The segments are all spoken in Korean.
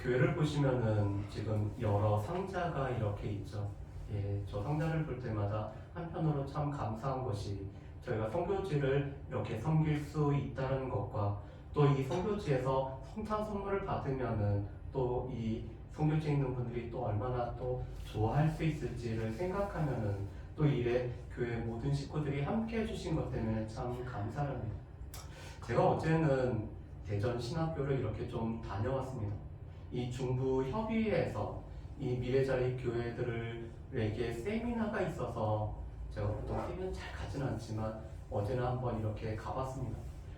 교회를 보시면은 지금 여러 상자가 이렇게 있죠. 예, 저 상자를 볼 때마다 한편으로 참 감사한 것이 저희가 선교지를 이렇게 섬길 수 있다는 것과 또 이 선교지에서 성탄 선물을 받으면은 또 이 선교지에 있는 분들이 또 얼마나 또 좋아할 수 있을지를 생각하면은 또 이래 교회 모든 식구들이 함께 해주신 것 때문에 참 감사합니다. 제가 어제는 대전 신학교를 이렇게 좀 다녀왔습니다. 이 중부 협의회에서 이 미래자리 교회들에게 세미나가 있어서 제가 보통 세미나는 잘 가지는 않지만 어제는 한번 이렇게 가봤습니다.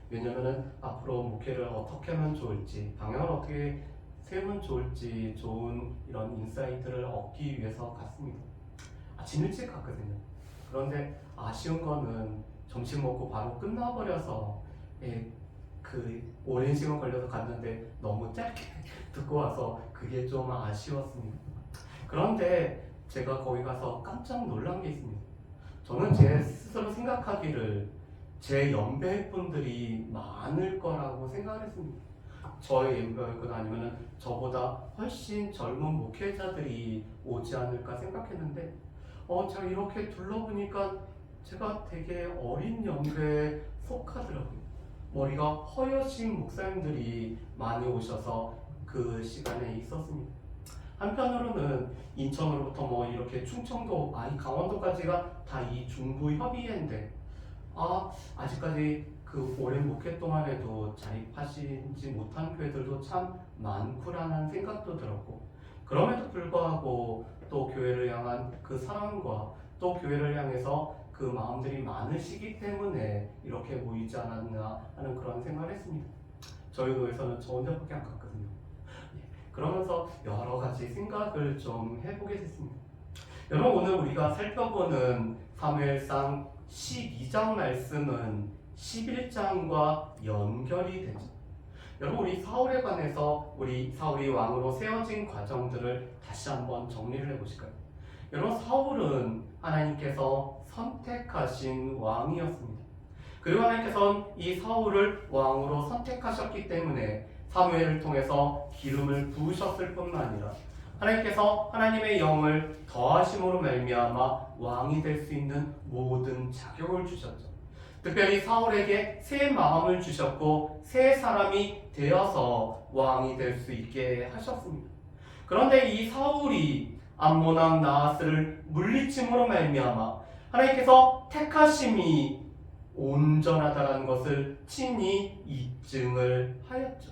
왜냐면은 앞으로 목회를 어떻게 하면 좋을지, 방향을 어떻게 세우면 좋을지 좋은 이런 인사이트를 얻기 위해서 갔습니다. 아침 일찍 갔거든요. 그런데 아쉬운 거는 점심 먹고 바로 끝나버려서 그 오랜 시간 걸려서 갔는데 너무 짧게 듣고 와서 그게 좀 아쉬웠습니다. 그런데 제가 거기 가서 깜짝 놀란 게 있습니다. 저는 제 스스로 생각하기를 제 연배분들이 많을 거라고 생각을 했습니다. 저의 연배거나 아니면 저보다 훨씬 젊은 목회자들이 오지 않을까 생각했는데 제가 이렇게 둘러보니까 제가 되게 어린 연배에 속하더라고요. 머리가 허여신 목사님들이 많이 오셔서 그 시간에 있었습니다. 한편으로는 인천으로부터 뭐 이렇게 충청도, 이 강원도까지가 다 이 중부 협의회인데 아직까지 그 오랜 목회 동안에도 자립하시지 못한 교회들도 참 많구라는 생각도 들었고, 그럼에도 불구하고 또 교회를 향한 그 사랑과 또 교회를 향해서 그 마음들이 많으시기 때문에 이렇게 모이지 않았나 하는 그런 생각을 했습니다. 저희 교회에서는 저 혼자밖에 안 갔거든요. 그러면서 여러 가지 생각을 좀 해보게 됐습니다. 여러분, 오늘 우리가 살펴보는 사무엘상 12장 말씀은 11장과 연결이 되죠. 여러분, 우리 사울에 관해서 우리 사울이 왕으로 세워진 과정들을 다시 한번 정리를 해보실까요? 여러분, 사울은 하나님께서 선택하신 왕이었습니다. 그리고 하나님께서는 이 사울을 왕으로 선택하셨기 때문에 사무엘을 통해서 기름을 부으셨을 뿐만 아니라 하나님께서 하나님의 영을 더하심으로 말미암아 왕이 될 수 있는 모든 자격을 주셨죠. 특별히 사울에게 새 마음을 주셨고 새 사람이 되어서 왕이 될 수 있게 하셨습니다. 그런데 이 사울이 암몬 왕 나하스를 물리침으로 말미암아 하나님께서 택하심이 온전하다는 것을 친히 입증을 하였죠.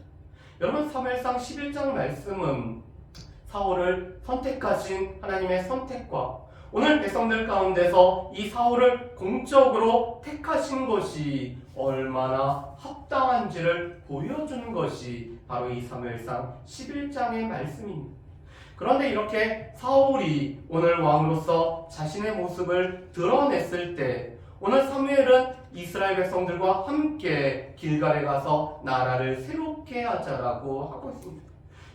여러분, 사무엘상 11장 말씀은 사울을 선택하신 하나님의 선택과 오늘 백성들 가운데서 이 사울을 공적으로 택하신 것이 얼마나 합당한지를 보여주는 것이 바로 이 사무엘상 11장의 말씀입니다. 그런데 이렇게 사울이 오늘 왕으로서 자신의 모습을 드러냈을 때 오늘 사무엘은 이스라엘 백성들과 함께 길갈에 가서 나라를 새롭게 하자라고 하고 있습니다.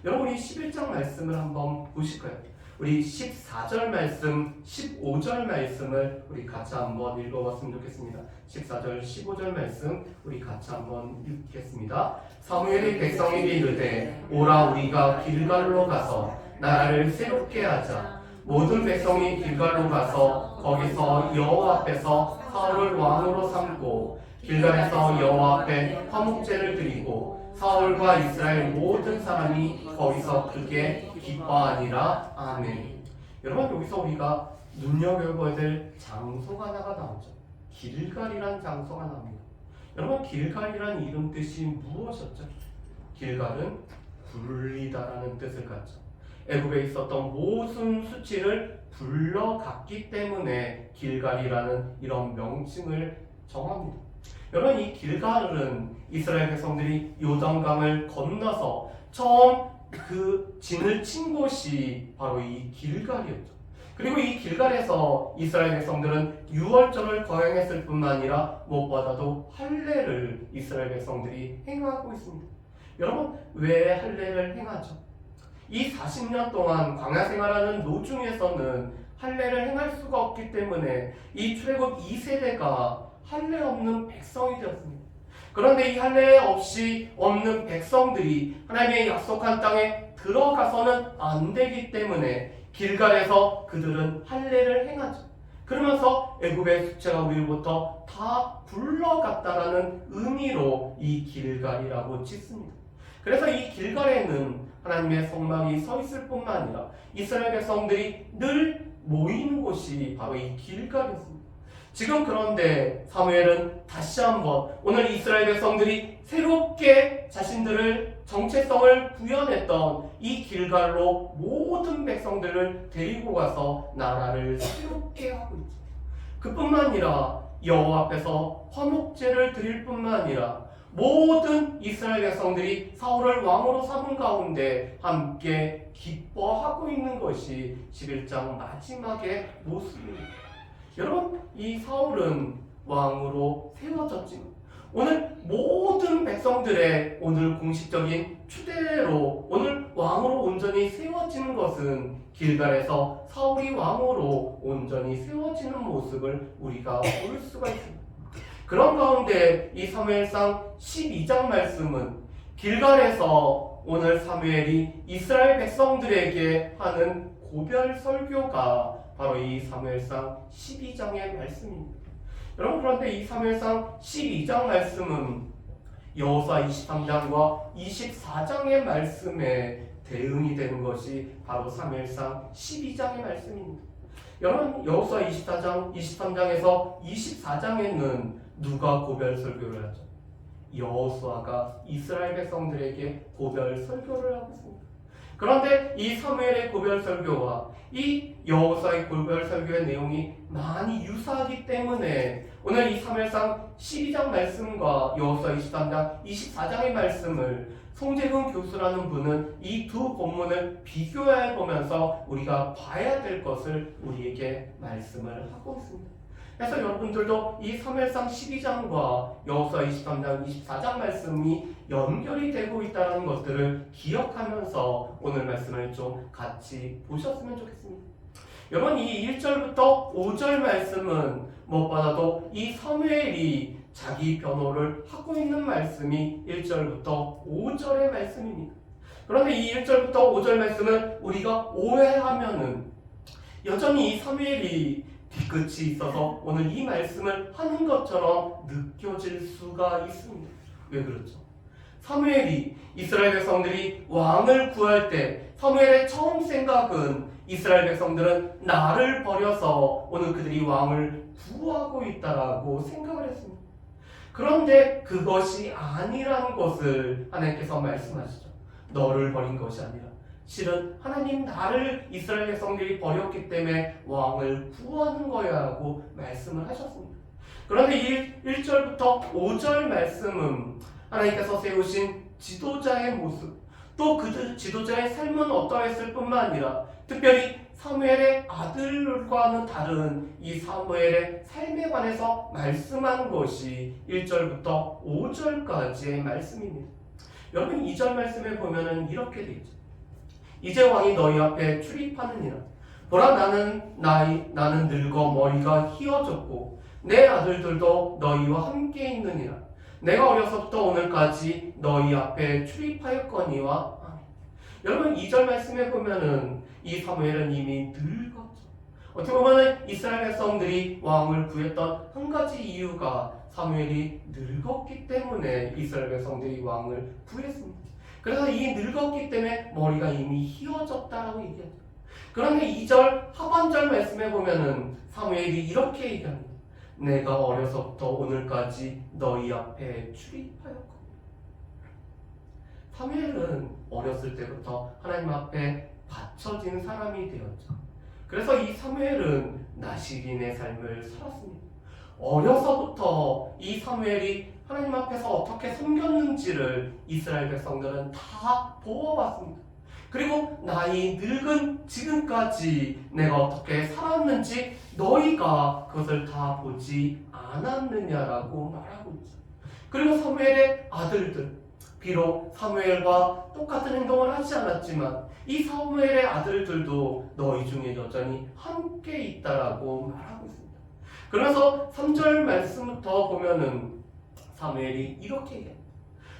여러분, 이 11장 말씀을 한번 보실까요? 우리 14절 말씀, 15절 말씀을 우리 같이 한번 읽어봤으면 좋겠습니다. 14절, 15절 말씀 우리 같이 한번 읽겠습니다. 사무엘이 백성에게 이르되 오라 우리가 길갈로 가서 나라를 새롭게 하자. 모든 백성이 길갈로 가서 거기서 여호와 앞에서 사울을 왕으로 삼고 길갈에서 여호와 앞에 화목제를 드리고 사울과 이스라엘 모든 사람이 거기서 크게 기뻐하니라. 아멘. 여러분, 여기서 우리가 눈여겨봐야 될 장소가 하나가 나오죠. 길갈이란 장소가 나옵니다. 여러분, 길갈이란 이름 뜻이 무엇이었죠? 길갈은 굴리다라는 뜻을 갖죠. 애굽에 있었던 모든 수치를 불러갔기 때문에 길갈이라는 이런 명칭을 정합니다. 여러분, 이 길갈은 이스라엘 백성들이 요단강을 건너서 처음 그 진을 친 곳이 바로 이 길갈이었죠. 그리고 이 길갈에서 이스라엘 백성들은 유월절을 거행했을 뿐만 아니라 무엇보다도 할례를 이스라엘 백성들이 행하고 있습니다. 여러분, 왜 할례를 행하죠? 이 40년 동안 광야 생활하는 노중에서는 할례를 행할 수가 없기 때문에 이 출애굽 2세대가 할례 없는 백성이 되었습니다. 그런데 이 할례 없이 없는 백성들이 하나님의 약속한 땅에 들어가서는 안 되기 때문에 길갈에서 그들은 할례를 행하죠. 그러면서 애굽의 수채가 우리로부터 다 굴러갔다라는 의미로 이 길갈이라고 짓습니다. 그래서 이 길갈에는 하나님의 성막이 서 있을 뿐만 아니라 이스라엘 백성들이 늘 모이는 곳이 바로 이 길갈이었습니다. 지금 그런데 사무엘은 다시 한번 오늘 이스라엘 백성들이 새롭게 자신들을 정체성을 구현했던 이 길갈로 모든 백성들을 데리고 가서 나라를 새롭게 하고 있죠. 그뿐만 아니라 여호와 앞에서 화목제를 드릴 뿐만 아니라 모든 이스라엘 백성들이 사울을 왕으로 삼은 가운데 함께 기뻐하고 있는 것이 11장 마지막의 모습입니다. 여러분, 이 사울은 왕으로 세워졌지만 오늘 모든 백성들의 오늘 공식적인 추대로 오늘 왕으로 온전히 세워지는 것은 길갈에서 사울이 왕으로 온전히 세워지는 모습을 우리가 볼 수가 있습니다. 그런 가운데 이 사무엘상 12장 말씀은 길갈에서 오늘 사무엘이 이스라엘 백성들에게 하는 고별 설교가 바로 이 사무엘상 12장의 말씀입니다. 여러분, 그런데 이 사무엘상 12장 말씀은 여호수아 23장과 24장의 말씀에 대응이 되는 것이 바로 사무엘상 12장의 말씀입니다. 여러분, 여호수아 23장에서 24장에는 누가 고별 설교를 하죠? 여호수아가 이스라엘 백성들에게 고별 설교를 하고 있습니다. 그런데 이 사무엘의 고별 설교와 이 여호수아의 고별 설교의 내용이 많이 유사하기 때문에 오늘 이 사무엘상 12장 말씀과 여호수아 23장, 24장의 말씀을 송재근 교수라는 분은 이 두 본문을 비교해 보면서 우리가 봐야 될 것을 우리에게 말씀을 하고 있습니다. 그래서 여러분들도 이 사무엘상 12장과 여호수아 23장, 24장 말씀이 연결이 되고 있다는 것들을 기억하면서 오늘 말씀을 좀 같이 보셨으면 좋겠습니다. 여러분, 이 1절부터 5절 말씀은 무엇보다도 이 사무엘이 자기 변호를 하고 있는 말씀이 1절부터 5절의 말씀입니다. 그런데 이 1절부터 5절 말씀을 우리가 오해하면은 여전히 이 사무엘이 뒤끝이 있어서 오늘 이 말씀을 하는 것처럼 느껴질 수가 있습니다. 왜 그렇죠? 사무엘이 이스라엘 백성들이 왕을 구할 때 사무엘의 처음 생각은 이스라엘 백성들은 나를 버려서 오늘 그들이 왕을 구하고 있다라고 생각을 했습니다. 그런데 그것이 아니라는 것을 하나님께서 말씀하시죠. 너를 버린 것이 아니라 실은 하나님 나를 이스라엘 백성들이 버렸기 때문에 왕을 구하는 거야 라고 말씀을 하셨습니다. 그런데 이 1절부터 5절 말씀은 하나님께서 세우신 지도자의 모습, 또 그 지도자의 삶은 어떠했을 뿐만 아니라 특별히 사무엘의 아들과는 다른 이 사무엘의 삶에 관해서 말씀한 것이 1절부터 5절까지의 말씀입니다. 여러분, 2절 말씀에 보면은 이렇게 되어 있죠. 이제 왕이 너희 앞에 출입하느니라. 보라, 나는 늙어 머리가 휘어졌고 내 아들들도 너희와 함께 있느니라. 내가 어려서부터 오늘까지 너희 앞에 출입하였거니와. 아멘. 여러분, 2절 말씀에 보면은 이 사무엘은 이미 늙었죠. 어떻게 보면은 이스라엘 백성들이 왕을 구했던 한 가지 이유가 사무엘이 늙었기 때문에 이스라엘 백성들이 왕을 구했습니다. 그래서 이 늙었기 때문에 머리가 이미 휘어졌다라고 얘기하죠. 그런데 2절 하반절 말씀에 보면은 사무엘이 이렇게 얘기합니다. 내가 어려서부터 오늘까지 너희 앞에 출입하였거든. 사무엘은 어렸을 때부터 하나님 앞에 바쳐진 사람이 되었죠. 그래서 이 사무엘은 나시린의 삶을 살았습니다. 어려서부터 이 사무엘이 하나님 앞에서 어떻게 섬겼는지를 이스라엘 백성들은 다 보아왔습니다. 그리고 나이 늙은 지금까지 내가 어떻게 살았는지 너희가 그것을 다 보지 않았느냐라고 말하고 있죠. 그리고 사무엘의 아들들, 비록 사무엘과 똑같은 행동을 하지 않았지만 이 사무엘의 아들들도 너희 중에 여전히 함께 있다라고 말하고 있습니다. 그래서 3절 말씀부터 보면은 사무엘이 이렇게 얘기합니다.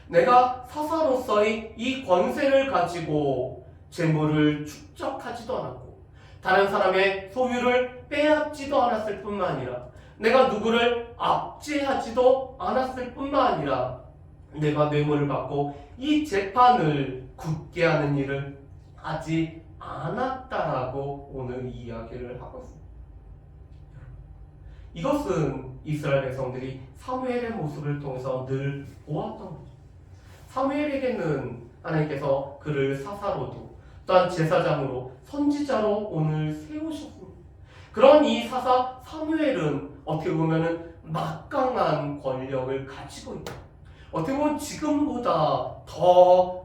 내가 사사로서의 이 권세를 가지고 재물을 축적하지도 않았고 다른 사람의 소유를 빼앗지도 않았을 뿐만 아니라 내가 누구를 압제하지도 않았을 뿐만 아니라 내가 뇌물을 받고 이 재판을 굳게 하는 일을 하지 않았다라고 오늘 이 이야기를 하고 있습니다. 이것은 이스라엘 백성들이 사무엘의 모습을 통해서 늘 보았던 거죠. 사무엘에게는 하나님께서 그를 사사로도 또한 제사장으로 선지자로 오늘 세우셨습니다. 그런 이 사사 사무엘은 어떻게 보면 막강한 권력을 가지고 있다. 어떻게 보면 지금보다 더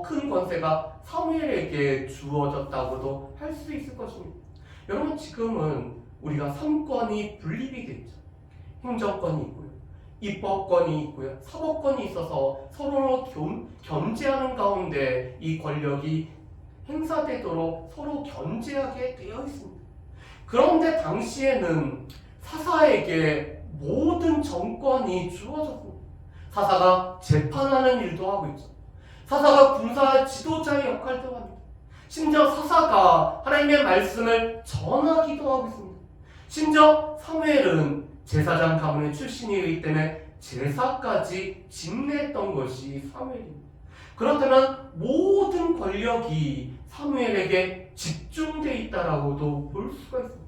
큰 권세가 사무엘에게 주어졌다고도 할 수 있을 것입니다. 여러분, 지금은 우리가 3권이 분립이 되어 있죠. 행정권이 있고요, 입법권이 있고요, 사법권이 있어서 서로 견제하는 가운데 이 권력이 행사되도록 서로 견제하게 되어 있습니다. 그런데 당시에는 사사에게 모든 정권이 주어졌습니다. 사사가 재판하는 일도 하고 있죠. 사사가 군사 지도자의 역할도 합니다. 심지어 사사가 하나님의 말씀을 전하기도 하고 있습니다. 심지어 사무엘은 제사장 가문의 출신이기 때문에 제사까지 집례했던 것이 사무엘입니다. 그렇다면 모든 권력이 사무엘에게 집중되어 있다라고도 볼 수가 있습니다.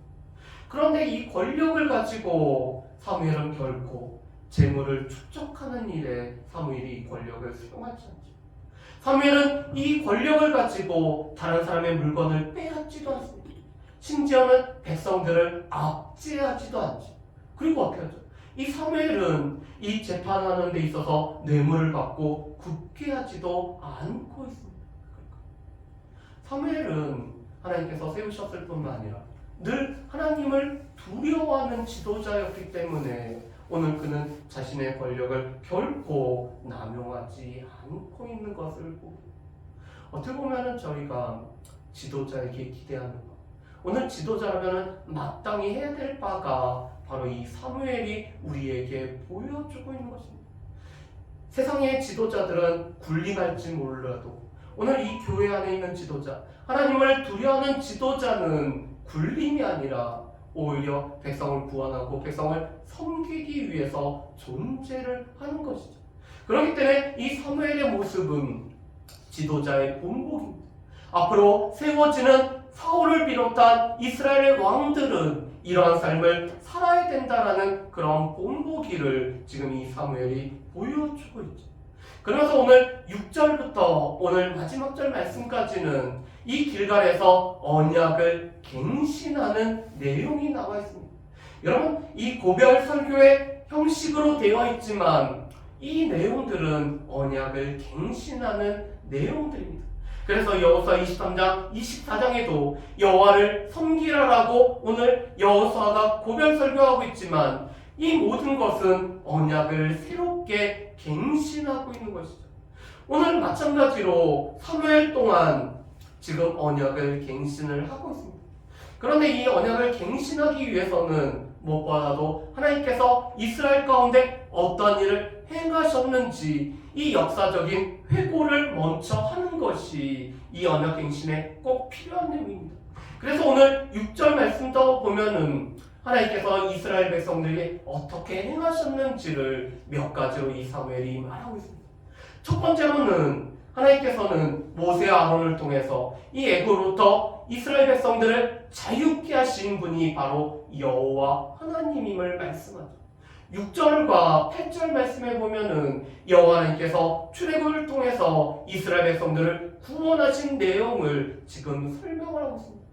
그런데 이 권력을 가지고 사무엘은 결코 재물을 축적하는 일에 사무엘이 이 권력을 사용하지 않죠. 사무엘은 이 권력을 가지고 다른 사람의 물건을 빼앗지도 않습니다. 심지어는 백성들을 압제하지도 않죠. 그리고 어떻게 하죠? 이 사무엘은 이 재판하는 데 있어서 뇌물을 받고 굳게 하지도 않고 있습니다. 사무엘은 하나님께서 세우셨을 뿐만 아니라 늘 하나님을 두려워하는 지도자였기 때문에 오늘 그는 자신의 권력을 결코 남용하지 않고 있는 것을 보고, 어떻게 보면 저희가 지도자에게 기대하는 것, 오늘 지도자라면 마땅히 해야 될 바가 바로 이 사무엘이 우리에게 보여주고 있는 것입니다. 세상의 지도자들은 군림할지 몰라도 오늘 이 교회 안에 있는 지도자, 하나님을 두려워하는 지도자는 군림이 아니라 오히려 백성을 구원하고 백성을 섬기기 위해서 존재를 하는 것이죠. 그렇기 때문에 이 사무엘의 모습은 지도자의 본보기입니다. 앞으로 세워지는 사울을 비롯한 이스라엘의 왕들은 이러한 삶을 살아야 된다라는 그런 본보기를 지금 이 사무엘이 보여주고 있죠. 그러면서 오늘 6절부터 오늘 마지막 절 말씀까지는 이 길갈에서 언약을 갱신하는 내용이 나와 있습니다. 여러분, 이 고별 설교의 형식으로 되어 있지만 이 내용들은 언약을 갱신하는 내용들입니다. 그래서 여호수아 23장, 24장에도 여호와를 섬기라라고 오늘 여호수아가 고별 설교하고 있지만 이 모든 것은 언약을 새롭게 갱신하고 있는 것이죠. 오늘 마찬가지로 사무엘 동안 지금 언약을 갱신을 하고 있습니다. 그런데 이 언약을 갱신하기 위해서는 무엇보다도 하나님께서 이스라엘 가운데 어떤 일을 행하셨는지 이 역사적인 회고를 먼저 하는 것이 이 언약 갱신에 꼭 필요한 내용입니다. 그래서 오늘 6절 말씀도 보면은 하나님께서 이스라엘 백성들에게 어떻게 행하셨는지를 몇 가지로 이 사무엘이 말하고 있습니다. 첫 번째로는 하나님께서는 모세와 아론을 통해서 이 애굽으로부터 이스라엘 백성들을 자유케 하신 분이 바로 여호와 하나님임을 말씀하죠. 6절과 8절 말씀에 보면은 여호와 하나님께서 출애굽을 통해서 이스라엘 백성들을 구원하신 내용을 지금 설명을 하고 있습니다.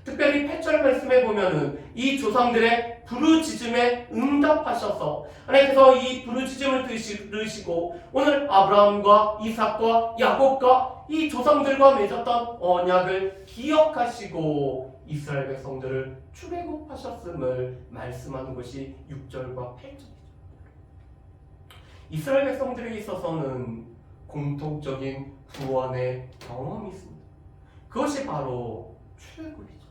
특별히 8절 말씀에 보면은 이 조상들의 부르짖음에 응답하셔서 하나님께서 이 부르짖음을 들으시고 오늘 아브라함과 이삭과 야곱과 이 조상들과 맺었던 언약을 기억하시고 이스라엘 백성들을 출애굽하셨음을 말씀하는 것이 6절과 8절이죠. 이스라엘 백성들에 있어서는 공통적인 구원의 경험이 있습니다. 그것이 바로 출애굽이죠.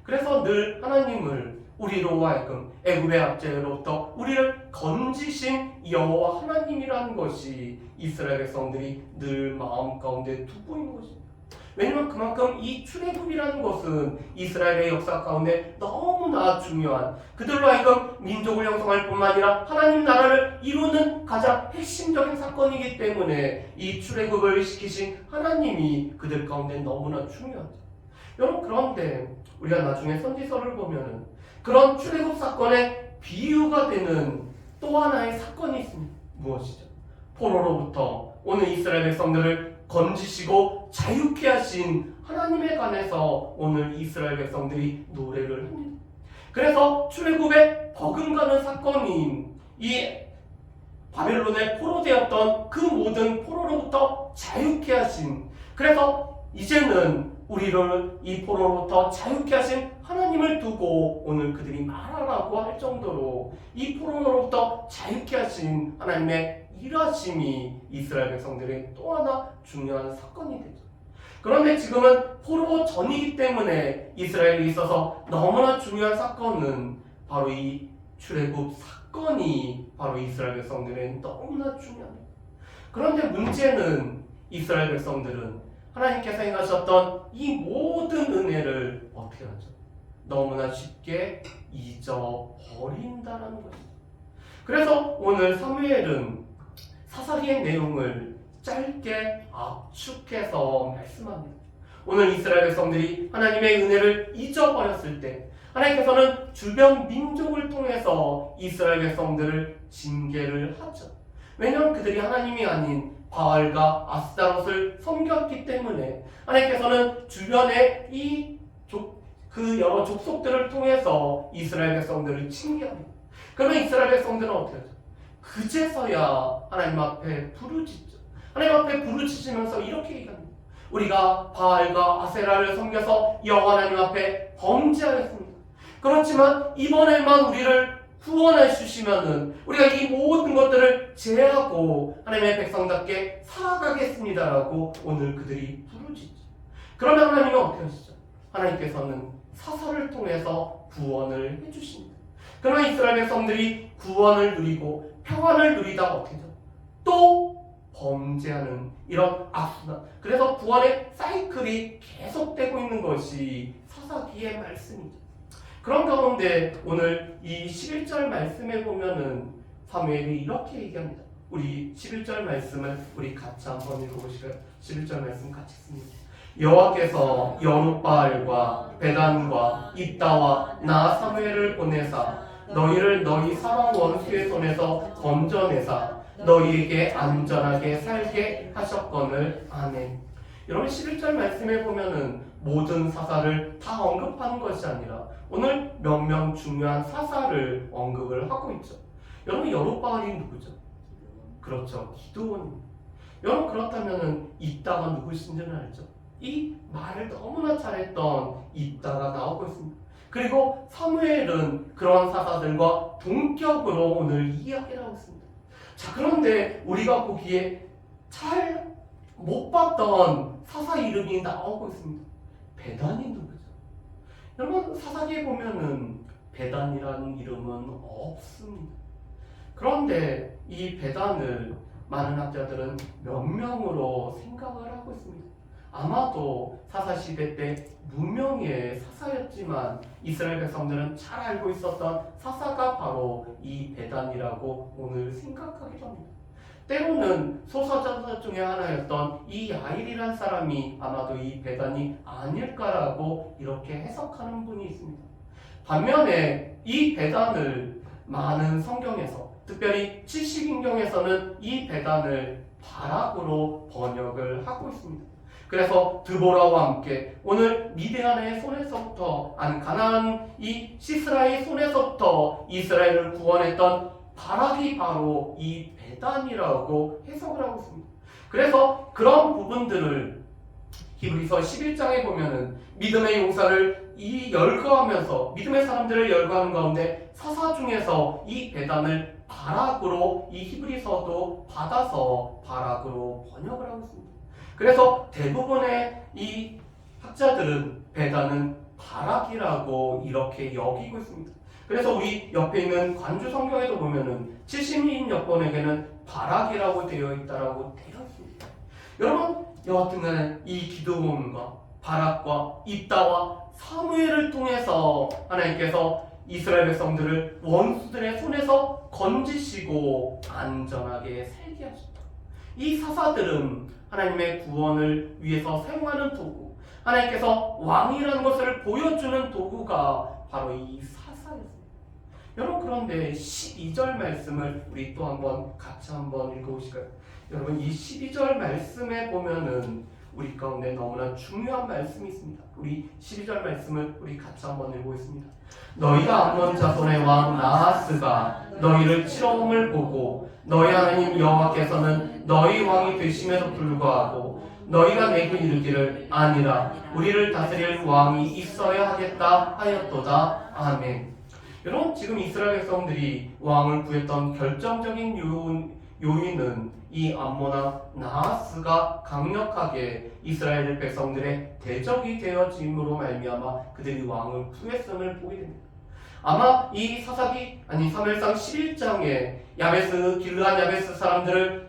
그래서 늘 하나님을 우리로 하여금 애굽의 압제로부터 우리를 건지신 여호와 하나님이라는 것이 이스라엘 백성들이 늘 마음 가운데 두고 있는 것입니다. 왜냐하면 그만큼 이 출애굽이라는 것은 이스라엘의 역사 가운데 너무나 중요한, 그들로 하여금 민족을 형성할 뿐만 아니라 하나님 나라를 이루는 가장 핵심적인 사건이기 때문에 이 출애굽을 시키신 하나님이 그들 가운데 너무나 중요하죠. 여러분, 그런데 우리가 나중에 선지서를 보면은 그런 출애굽 사건의 비유가 되는 또 하나의 사건이 있습니다. 무엇이죠? 포로로부터 오늘 이스라엘 백성들을 건지시고 자유케 하신 하나님에 관해서 오늘 이스라엘 백성들이 노래를 합니다. 그래서 출애굽에 버금가는 사건인 이 바벨론의 포로되었던 그 모든 포로로부터 자유케 하신, 그래서 이제는 우리를 이 포로로부터 자유케 하신 하나님을 두고 오늘 그들이 말하라고 할 정도로 이 포로로부터 자유케 하신 하나님의 일하심이 이스라엘 백성들의 또 하나 중요한 사건이 되죠. 그런데 지금은 포로 전이기 때문에 이스라엘에 있어서 너무나 중요한 사건은 바로 이 출애굽 사건이 바로 이스라엘 백성들의 너무나 중요합니다. 그런데 문제는 이스라엘 백성들은 하나님께서 행하셨던 이 모든 은혜를 어떻게 하죠? 너무나 쉽게 잊어버린다는 것이죠. 그래서 오늘 사무엘은 사사기의 내용을 짧게 압축해서 말씀합니다. 오늘 이스라엘 백성들이 하나님의 은혜를 잊어버렸을 때 하나님께서는 주변 민족을 통해서 이스라엘 백성들을 징계를 하죠. 왜냐하면 그들이 하나님이 아닌 바알과 아스타롯을 섬겼기 때문에 하나님께서는 주변의 그 여러 족속들을 통해서 이스라엘 백성들을 징계합니다. 그러면 이스라엘 백성들은 어떻게 하죠? 그제서야 하나님 앞에 부르짖죠. 하나님 앞에 부르짖으면서 이렇게 얘기합니다. 우리가 바알과 아세라를 섬겨서 여호와 하나님 앞에 범죄하였습니다. 그렇지만 이번에만 우리를 구원해 주시면은 우리가 이 모든 것들을 제하고 하나님의 백성답게 살아가겠습니다라고 오늘 그들이 부르짖죠. 그러면 하나님은 어떻게 하시죠? 하나님께서는 사사를 통해서 구원을 해주십니다. 그러나 이스라엘 백성들이 구원을 누리고 평안을 누리다가 어떻게 하죠? 또 범죄하는 이런 악순환. 그래서 구원의 사이클이 계속되고 있는 것이 사사기의 말씀이죠. 그런 가운데 오늘 이 11절 말씀에 보면은 사무엘이 이렇게 얘기합니다. 우리 11절 말씀을 우리 같이 한번 읽어보실까요? 11절 말씀 같이 씁니다. 여호와께서 여룻바알과 베단과 입다와 나 사무엘을 보내사 너희를 너희 사망 원수의 손에서 건져내사 너희에게 안전하게 살게 하셨거늘. 아멘. 여러분, 11절 말씀에 보면은 모든 사사를 다 언급하는 것이 아니라 오늘 몇 명 중요한 사사를 언급을 하고 있죠. 여러분, 여룻바알이 누구죠? 그렇죠, 기드온입니다. 여러분, 그렇다면은 입다가 누구신지는 알죠? 이 말을 너무나 잘했던 입다가 나오고 있습니다. 그리고 사무엘은 그런 사사들과 동격으로 오늘 이야기를 하고 있습니다. 자, 그런데 우리가 보기에 잘 못 봤던 사사 이름이 나오고 있습니다. 베단이 누구죠? 여러분, 사사기에 보면은 베단이라는 이름은 없습니다. 그런데 이 베단을 많은 학자들은 몇 명으로 생각을 하고 있습니다. 아마도 사사시대 때 무명의 사사였지만 이스라엘 백성들은 잘 알고 있었던 사사가 바로 이 베단이라고 오늘 생각하기도 합니다. 때로는 소서자서 중에 하나였던 이 야일이란 사람이 아마도 이 베단이 아닐까라고 이렇게 해석하는 분이 있습니다. 반면에 이 베단을 많은 성경에서, 특별히 70인경에서는 이 베단을 바락으로 번역을 하고 있습니다. 그래서 드보라와 함께 오늘 미디안의 손에서부터 가나안 이 시스라의 손에서부터 이스라엘을 구원했던 바락이 바로 이 베단이라고 해석을 하고 있습니다. 그래서 그런 부분들을 히브리서 11장에 보면은 믿음의 용사를 열거하면서 믿음의 사람들을 열거하는 가운데 사사 중에서 이 베단을 바락으로 이 히브리서도 받아서 바락으로 번역을 하고 있습니다. 그래서 대부분의 이 학자들은 베단은 바락이라고 이렇게 여기고 있습니다. 그래서 우리 옆에 있는 관주 성경에도 보면은 70인 여건에게는 바락이라고 되어 있다라고 되어 있습니다. 여러분, 여하튼간에 이 기드온과 바락과 입다와 사무엘을 통해서 하나님께서 이스라엘 백성들을 원수들의 손에서 건지시고 안전하게 살게 하셨다. 이 사사들은 하나님의 구원을 위해서 사용하는 도구, 하나님께서 왕이라는 것을 보여주는 도구가 바로 이 사사였습니다. 여러분, 그런데 12절 말씀을 우리 또 같이 한번 읽어보실까요? 여러분, 이 12절 말씀에 보면은 우리 가운데 너무나 중요한 말씀이 있습니다. 우리 12절 말씀을 우리 같이 한번 읽어보겠습니다. 너희가 암몬 자손의 왕 나하스가 너희를 치러옴을 보고 너희 하나님 여호와께서는 너희 왕이 되심에도 불구하고 너희가 내게 이르기를 아니라 우리를 다스릴 왕이 있어야 하겠다 하였도다. 아멘. 여러분, 지금 이스라엘 백성들이 왕을 구했던 결정적인 요인은 이 암몬 나하스가 강력하게 이스라엘 백성들의 대적이 되어짐으로 말미암아 그들이 왕을 구했음을 보게 됩니다. 아마 이 사무엘상 11장에 길르앗 야베스 사람들을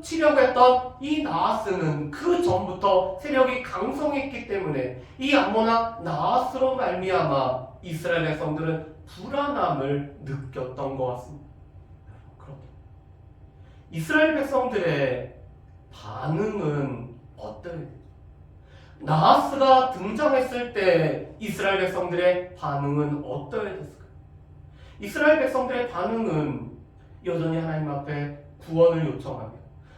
치려고 했던 이 나하스는 그 전부터 세력이 강성했기 때문에 이 암몬 나하스로 말미암아 이스라엘 백성들은 불안함을 느꼈던 것 같습니다. 그런데 이스라엘 백성들의 반응은 어떠해요? 나하스가 등장했을 때 이스라엘 백성들의 반응은 어떠했을까요? 이스라엘 백성들의 반응은 여전히 하나님 앞에 구원을 요청하며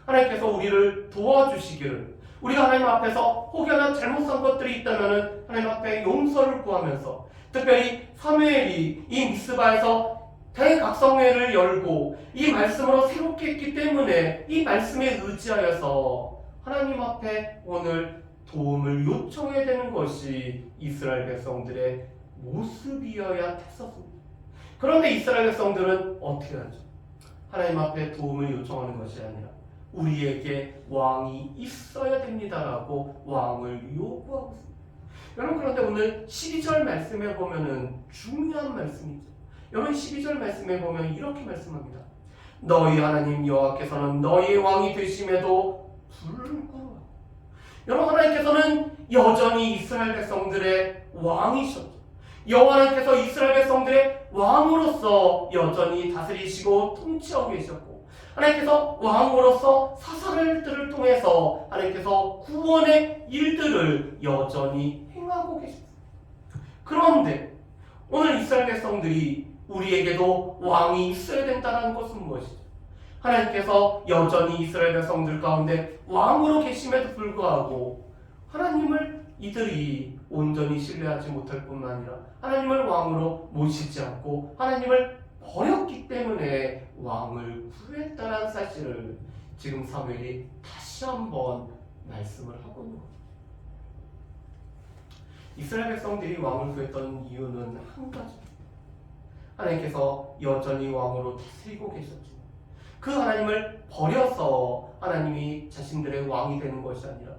하나님께서 우리를 도와주시기를, 우리가 하나님 앞에서 혹여나 잘못한 것들이 있다면 하나님 앞에 용서를 구하면서, 특별히 사무엘이 이 미스바에서 대각성회를 열고 이 말씀으로 새롭게 했기 때문에 이 말씀에 의지하여서 하나님 앞에 오늘 도움을 요청해야 되는 것이 이스라엘 백성들의 모습이어야 했었습니다. 그런데 이스라엘 백성들은 어떻게 하죠? 하나님 앞에 도움을 요청하는 것이 아니라 우리에게 왕이 있어야 됩니다라고 왕을 요구하고 있습니다. 여러분, 그런데 오늘 12절 말씀에 보면은 중요한 말씀이죠. 여러분, 12절 말씀에 보면 이렇게 말씀합니다. 너희 하나님 여호와께서는 너희의 왕이 되심에도 불구하고, 여러분, 하나님께서는 여전히 이스라엘 백성들의 왕이셨죠. 여호와 하나님께서 이스라엘 백성들의 왕으로서 여전히 다스리시고 통치하고 계셨고, 하나님께서 왕으로서 사사들을 통해서 하나님께서 구원의 일들을 여전히 행하고 계십니다. 그런데 오늘 이스라엘 백성들이 우리에게도 왕이 있어야 된다는 것은 무엇이죠? 하나님께서 여전히 이스라엘 백성들 가운데 왕으로 계심에도 불구하고 하나님을 이들이 온전히 신뢰하지 못할 뿐만 아니라 하나님을 왕으로 모시지 않고 하나님을 버렸기 때문에 왕을 구했다는 사실을 지금 사무엘이 다시 한번 말씀을 하고 있는 거죠. 이스라엘 백성들이 왕을 구했던 이유는 한 가지입니다. 하나님께서 여전히 왕으로 다스리고 계셨지만 그 하나님을 버려서 하나님이 자신들의 왕이 되는 것이 아니라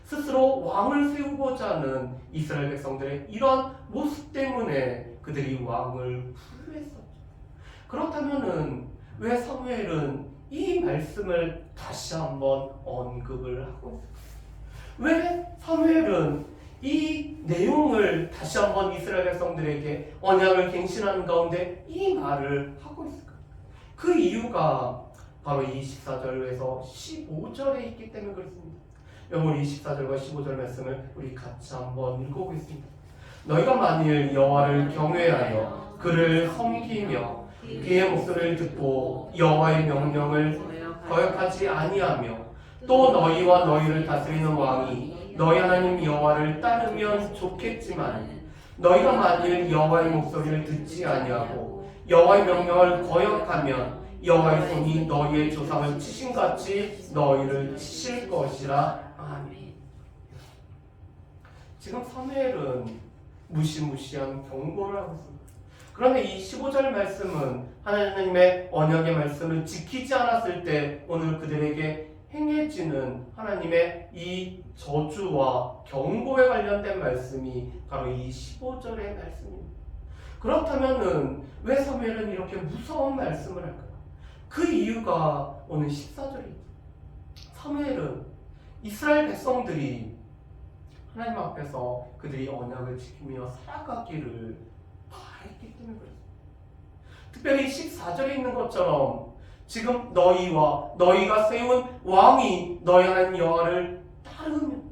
스스로 왕을 세우고자 하는 이스라엘 백성들의 이런 모습 때문에 그들이 왕을 후회했었죠. 그렇다면은 왜 사무엘은 이 말씀을 다시 한번 언급을 하고 있을까요? 왜 사무엘은 이 내용을 다시 한번 이스라엘 백성들에게 언약을 갱신하는 가운데 이 말을 하고 있을까요? 그 이유가 바로 이 14절에서 15절에 있기 때문에 그렇습니다. 여러분, 이 14절과 15절 말씀을 우리 같이 한번 읽어보겠습니다. 너희가 만일 여호와를 경외하여 그를 섬기며 그의 목소리를 듣고 여호와의 명령을 거역하지 아니하며 또 너희와 너희를 다스리는 왕이 너희 하나님 여호와를 따르면 좋겠지만 너희가 만일 여호와의 목소리를 듣지 아니하고 여호와의 명령을 거역하면 여호와의 손이 너희의 조상을 치신같이 너희를 치실 것이라. 아멘. 지금 사무엘은 무시무시한 경고를 하고 있습니다. 그런데 이 15절 말씀은 하나님의 언약의 말씀을 지키지 않았을 때 오늘 그들에게 행해지는 하나님의 이 저주와 경고에 관련된 말씀이 바로 이 15절의 말씀입니다. 그렇다면은 왜 사무엘은 이렇게 무서운 말씀을 할까요? 그 이유가 오늘 14절이죠. 사무엘은 이스라엘 백성들이 하나님 앞에서 그들이 언약을 지키며 살아가기를 바랬기 때문에 그렇습니다. 특별히 14절에 있는 것처럼 지금 너희가 세운 왕이 너희 하나님 여호와를 따르면,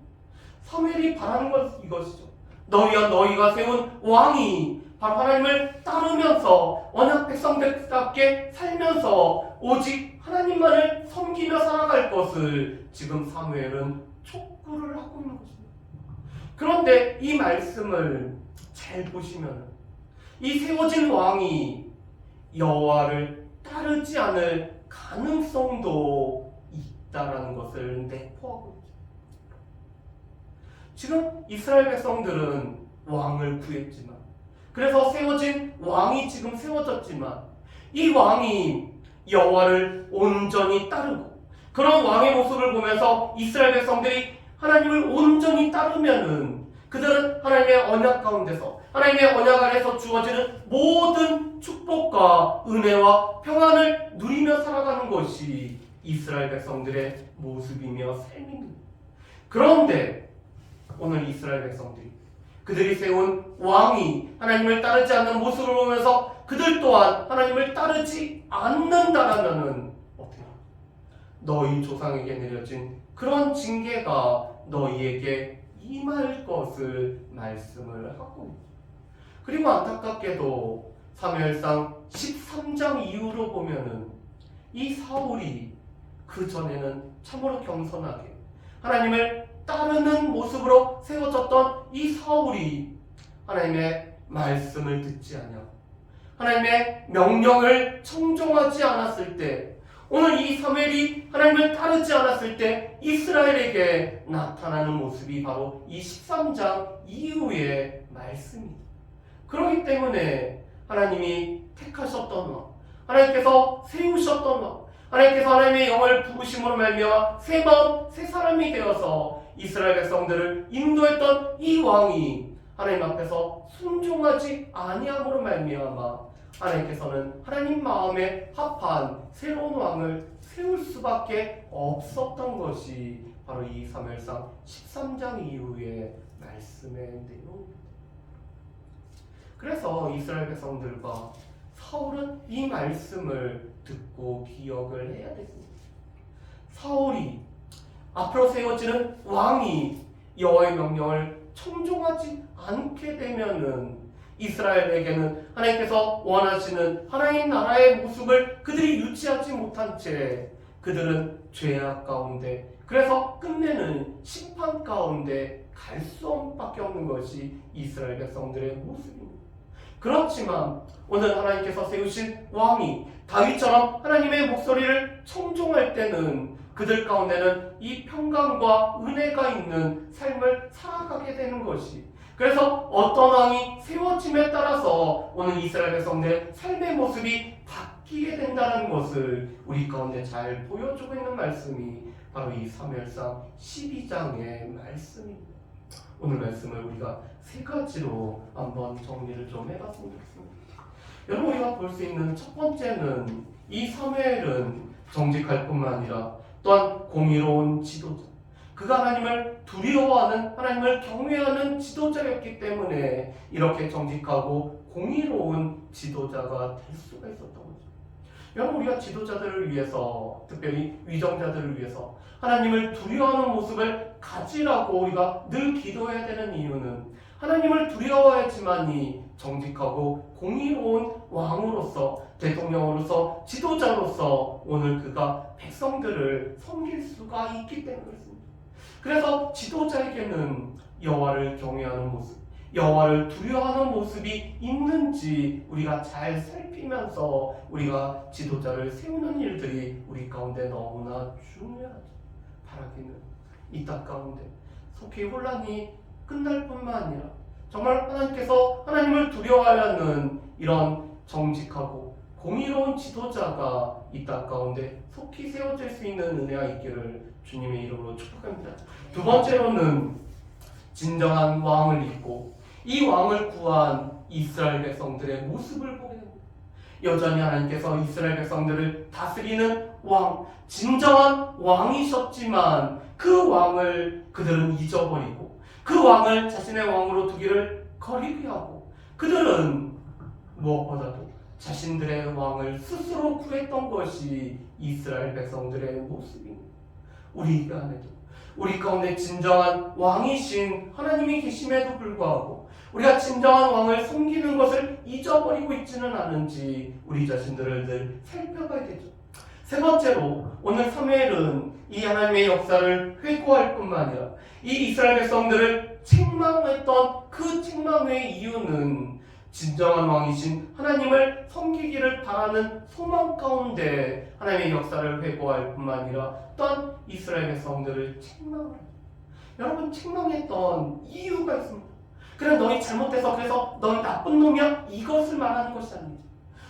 사무엘이 바라는 것 이것이죠. 너희가 세운 왕이 바로 하나님을 따르면서 언약 백성답게 살면서 오직 하나님만을 섬기며 살아갈 것을 지금 사무엘은 촉구를 하고 있는 것입니다. 그런데 이 말씀을 잘 보시면 이 세워진 왕이 여호와를 따르지 않을 가능성도 있다라는 것을 내포하고 있죠. 지금 이스라엘 백성들은 왕을 구했지만, 그래서 세워진 왕이 지금 세워졌지만, 이 왕이 여호와를 온전히 따르고, 그런 왕의 모습을 보면서 이스라엘 백성들이 하나님을 온전히 따르면은 그들은 하나님의 언약 가운데서, 하나님의 언약 아래서 주어지는 모든 축복과 은혜와 평안을 누리며 살아가는 것이 이스라엘 백성들의 모습이며 삶입니다. 그런데 오늘 이스라엘 백성들이, 그들이 세운 왕이 하나님을 따르지 않는 모습을 보면서 그들 또한 하나님을 따르지 않는다라면은 어떻게 합니까? 너희 조상에게 내려진 그런 징계가 너희에게 임할 것을 말씀을 하고 있습니다. 그리고 안타깝게도 사무엘상 13장 이후로 보면은 이 사울이 그 전에는 참으로 겸손하게 하나님을 따르는 모습으로 세워졌던 이 사울이 하나님의 말씀을 듣지 않냐고, 하나님의 명령을 청종하지 않았을 때, 오늘 이 사무엘이 하나님을 따르지 않았을 때 이스라엘에게 나타나는 모습이 바로 이 13장 이후의 말씀입니다. 그렇기 때문에 하나님이 택하셨던 왕, 하나님께서 세우셨던 왕, 하나님께서 하나님의 영을 부으심으로 말미암아 새 사람이 되어서 이스라엘 백성들을 인도했던 이 왕이 하나님 앞에서 순종하지 아니함으로 말미암아 하나님께서는 하나님 마음에 합한 새로운 왕을 세울 수밖에 없었던 것이 바로 이 사무엘상 13장 이후의 말씀의 내용입니다. 그래서 이스라엘 백성들과 사울은 이 말씀을 듣고 기억을 해야 됐습니다. 사울이 앞으로 세워지는 왕이 여호와의 명령을 청종하지 않게 되면은 이스라엘에게는 하나님께서 원하시는 하나님 나라의 모습을 그들이 유지하지 못한 채 그들은 죄악 가운데, 그래서 끝내는 심판 가운데 갈 수밖에 없는 것이 이스라엘 백성들의 모습입니다. 그렇지만 오늘 하나님께서 세우신 왕이 다윗처럼 하나님의 목소리를 청종할 때는 그들 가운데는 이 평강과 은혜가 있는 삶을 살아가게 되는 것이, 그래서 어떤 왕이 세워짐에 따라서 오늘 이스라엘 백성들의 삶의 모습이 바뀌게 된다는 것을 우리 가운데 잘 보여주고 있는 말씀이 바로 이 사무엘상 12장의 말씀입니다. 오늘 말씀을 우리가 세 가지로 한번 정리를 좀 해봤으면 좋겠습니다. 여러분, 우리가 볼 수 있는 첫 번째는 이 사무엘은 정직할 뿐만 아니라 또한 공의로운 지도자, 그가 하나님을 두려워하는, 하나님을 경외하는 지도자였기 때문에 이렇게 정직하고 공의로운 지도자가 될 수가 있었던 거죠. 여러분, 우리가 지도자들을 위해서, 특별히 위정자들을 위해서 하나님을 두려워하는 모습을 가지라고 우리가 늘 기도해야 되는 이유는 하나님을 두려워해야지만이 정직하고 공의로운 왕으로서, 대통령으로서, 지도자로서 오늘 그가 백성들을 섬길 수가 있기 때문에 그렇습니다. 그래서 지도자에게는 여호와를 경외하는 모습, 여호와를 두려워하는 모습이 있는지 우리가 잘 살피면서 우리가 지도자를 세우는 일들이 우리 가운데 너무나 중요하죠. 바라기는 이 땅 가운데 속히 혼란이 끝날 뿐만 아니라 정말 하나님께서 하나님을 두려워하는 이런 정직하고 공의로운 지도자가 이 땅 가운데 속히 세워질 수 있는 은혜가 있기를 주님의 이름으로 축복합니다. 두 번째로는 진정한 왕을 잇고 이 왕을 구한 이스라엘 백성들의 모습을 보게 됩니다. 여전히 하나님께서 이스라엘 백성들을 다스리는 왕, 진정한 왕이셨지만 그 왕을 그들은 잊어버리고 그 왕을 자신의 왕으로 두기를 거리게 하고 그들은 무엇보다도 자신들의 왕을 스스로 구했던 것이 이스라엘 백성들의 모습입니다. 우리 안에도 우리 가운데 진정한 왕이신 하나님이 계심에도 불구하고 우리가 진정한 왕을 섬기는 것을 잊어버리고 있지는 않은지 우리 자신들을 늘 살펴봐야 되죠. 세 번째로 오늘 사무엘은 이 하나님의 역사를 회고할 뿐만 아니라 이 이스라엘 백성들을 책망했던 그 책망의 이유는 진정한 왕이신 하나님을 섬기기를 바라는 소망 가운데 하나님의 역사를 회고할 뿐만 아니라 또한 이스라엘 백성들을 책망을 해요. 여러분, 책망했던 이유가 있습니다. 그래, 너희 잘못해서 그래서 너희 나쁜 놈이야 이것을 말하는 것이 아니죠.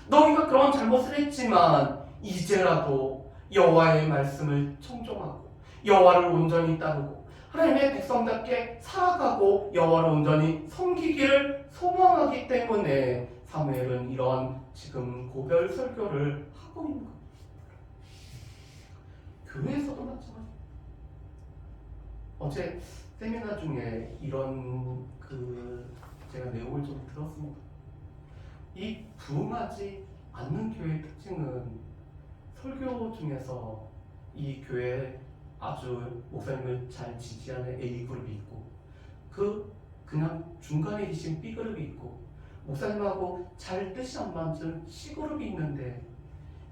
너희가 그런 잘못을 했지만 이제라도 여호와의 말씀을 청종하고 여호와를 온전히 따르고 하나님의 백성답게 살아가고 여호와를 온전히 섬기기를 소망하기 때문에 사무엘은 이런 지금 고별 설교를 하고 있는 거예요. 교회에서도 마찬가지예요. 어제 세미나 중에 이런 제가 내용을 좀 들었습니다. 이 부흥하지 않는 교회의 특징은 설교 중에서 이 교회에 아주 목사님을 잘 지지하는 A그룹이 있고 그냥 중간에 계신 B그룹이 있고 목사님하고 잘 뜻이 안 맞는 C그룹이 있는데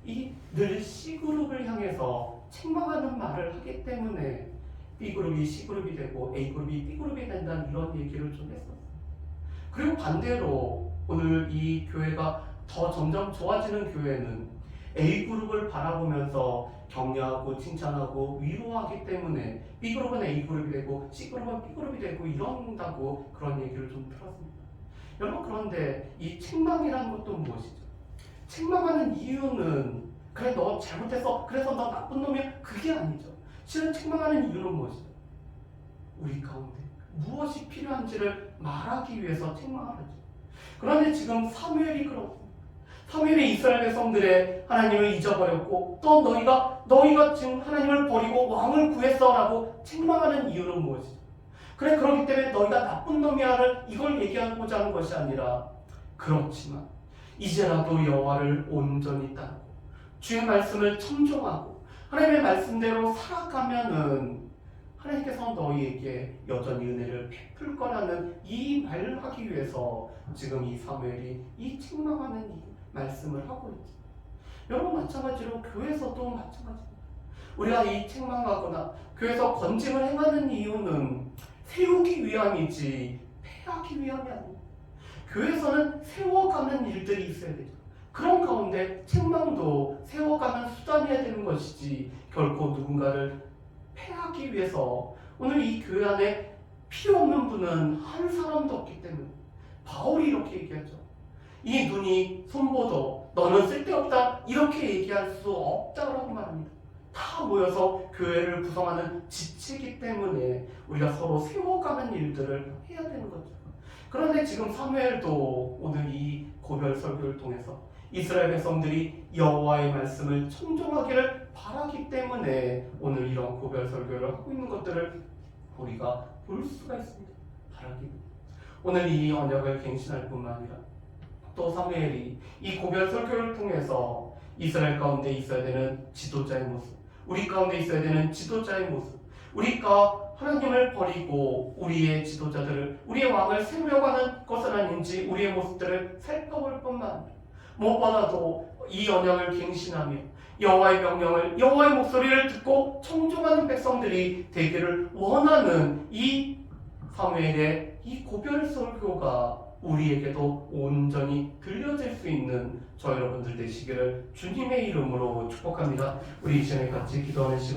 이 늘 C그룹을 향해서 책망하는 말을 하기 때문에 B그룹이 C그룹이 되고 A그룹이 B그룹이 된다는 이런 얘기를 좀 했었어요. 그리고 반대로 오늘 이 교회가 더 점점 좋아지는 교회는 A그룹을 바라보면서 격려하고 칭찬하고 위로하기 때문에 B그룹은 A그룹이 되고 C그룹은 B그룹이 되고 이런다고 그런 얘기를 좀 들었습니다. 여러분, 그런데 이 책망이라는 것도 무엇이죠? 책망하는 이유는 그래 너 잘못했어 그래서 너 나쁜 놈이야 그게 아니죠. 실은 책망하는 이유는 무엇이죠? 우리 가운데 무엇이 필요한지를 말하기 위해서 책망을 하죠. 그런데 지금 사무엘이 그렇습니다. 사무엘이 이스라엘 백성들의 하나님을 잊어버렸고 또 너희가 지금 하나님을 버리고 왕을 구했어라고 책망하는 이유는 무엇이죠? 그래, 그렇기 때문에 너희가 나쁜 놈이야를 이걸 얘기하고자 하는 것이 아니라 그렇지만 이제라도 여호와를 온전히 따르고 주의 말씀을 청종하고 하나님의 말씀대로 살아가면은 하나님께서 너희에게 여전히 은혜를 베풀 거라는 이 말을 하기 위해서 지금 이 사무엘이 이 책망하는 이 말씀을 하고 있죠. 여러분, 마찬가지로 교회에서도 마찬가지입니다. 우리가 이 책망하거나 교회에서 권징을 행하는 이유는 세우기 위함이지 폐하기 위함이 아닙니다. 교회에서는 세워가는 일들이 있어야 되죠. 그런 가운데 책망도 세워가는 수단이어야 되는 것이지 결코 누군가를 폐하기 위해서 오늘 이 교회 안에 필요 없는 분은 한 사람도 없기 때문에 바울이 이렇게 얘기하죠. 이 눈이 손보도 너는 쓸데없다 이렇게 얘기할 수 없다라고 말합니다. 다 모여서 교회를 구성하는 지체이기 때문에 우리가 서로 세워가는 일들을 해야 되는 거죠. 그런데 지금 사무엘도 오늘 이 고별 설교를 통해서 이스라엘 백성들이 여호와의 말씀을 청종하기를 바라기 때문에 오늘 이런 고별 설교를 하고 있는 것들을 우리가 볼 수가 있습니다. 바라기. 오늘 이 언약을 갱신할 뿐만 아니라 또 사무엘이 이 고별 설교를 통해서 이스라엘 가운데 있어야 되는 지도자의 모습, 우리 가운데 있어야 되는 지도자의 모습, 우리가 하나님을 버리고 우리의 지도자들을, 우리의 왕을 세우려고 하는 것은 아닌지 우리의 모습들을 살펴볼 뿐만 아니라 무엇보다도 이 언약을 갱신하며 여호와의 명령을, 여호와의 목소리를 듣고 청종하는 백성들이 되기를 원하는 이 사무엘의 이 고별 설교가 우리에게도 온전히 들려질 수 있는 저 여러분들 되시기를 주님의 이름으로 축복합니다. 우리 이 시간에 같이 기도하는 시간